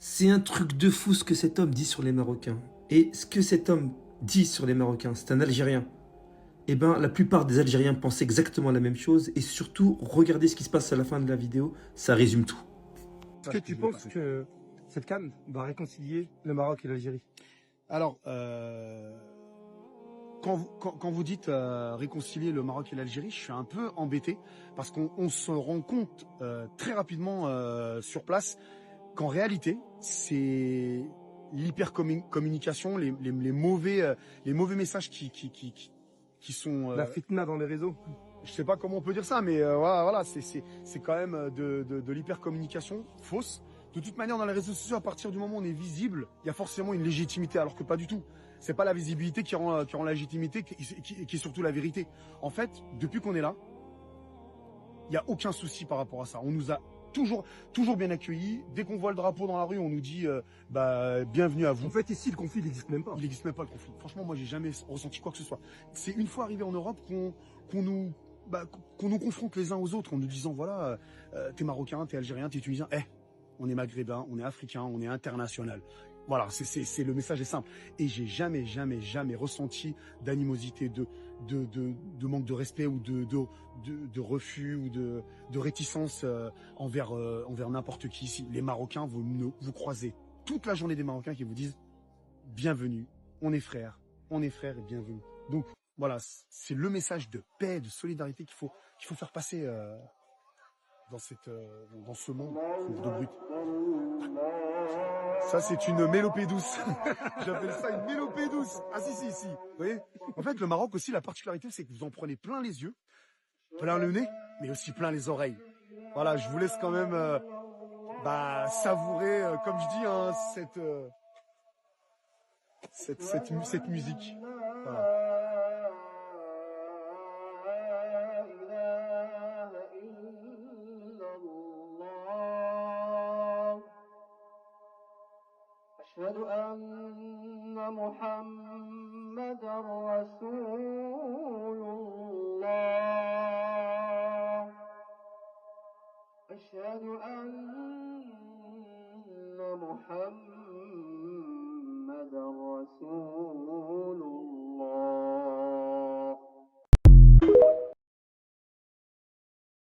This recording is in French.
C'est un truc de fou ce que cet homme dit sur les Marocains. Et ce que cet homme dit sur les Marocains, c'est un Algérien. Eh ben, la plupart des Algériens pensent exactement la même chose. Et surtout, regardez ce qui se passe à la fin de la vidéo, ça résume tout. Est-ce que tu penses que cette CAN va réconcilier le Maroc et l'Algérie? Alors, quand vous dites réconcilier le Maroc et l'Algérie, je suis un peu embêté parce qu'on se rend compte très rapidement sur place qu'en réalité, c'est l'hypercommunication, les mauvais messages qui sont... La fitna dans les réseaux? je sais pas comment on peut dire ça, mais voilà, c'est quand même de l'hypercommunication fausse. De toute manière, dans les réseaux sociaux, à partir du moment où on est visible, il y a forcément une légitimité, alors que pas du tout. C'est pas la visibilité qui rend la légitimité, qui est surtout la vérité. En fait, depuis qu'on est là, il n'y a aucun souci par rapport à ça. On nous a toujours bien accueillis. Dès qu'on voit le drapeau dans la rue, on nous dit bienvenue à vous. En fait, ici, le conflit n'existe même pas. Il n'existe même pas le conflit. Franchement, moi, j'ai jamais ressenti quoi que ce soit. C'est une fois arrivé en Europe qu'on nous confronte les uns aux autres en nous disant voilà, t'es marocain, t'es algérien, t'es tunisien. On est maghrébin, on est africain, on est international. Voilà, le message est simple. Et j'ai jamais ressenti d'animosité, de manque de respect ou de refus ou de réticence envers n'importe qui ici. Les Marocains, vous croisez toute la journée des Marocains qui vous disent bienvenue, on est frères et bienvenue. Donc voilà, c'est le message de paix, de solidarité qu'il faut faire passer dans ce monde de brut. Ça, c'est une mélopée douce. J'appelle ça une mélopée douce. Ah si. Vous voyez? En fait, le Maroc aussi, la particularité, c'est que vous en prenez plein les yeux, plein le nez, mais aussi plein les oreilles. Voilà, je vous laisse quand même savourer, comme je dis, hein, cette musique. Voilà. أشهد أن محمدا رسول الله أشهد أن محمدا رسول الله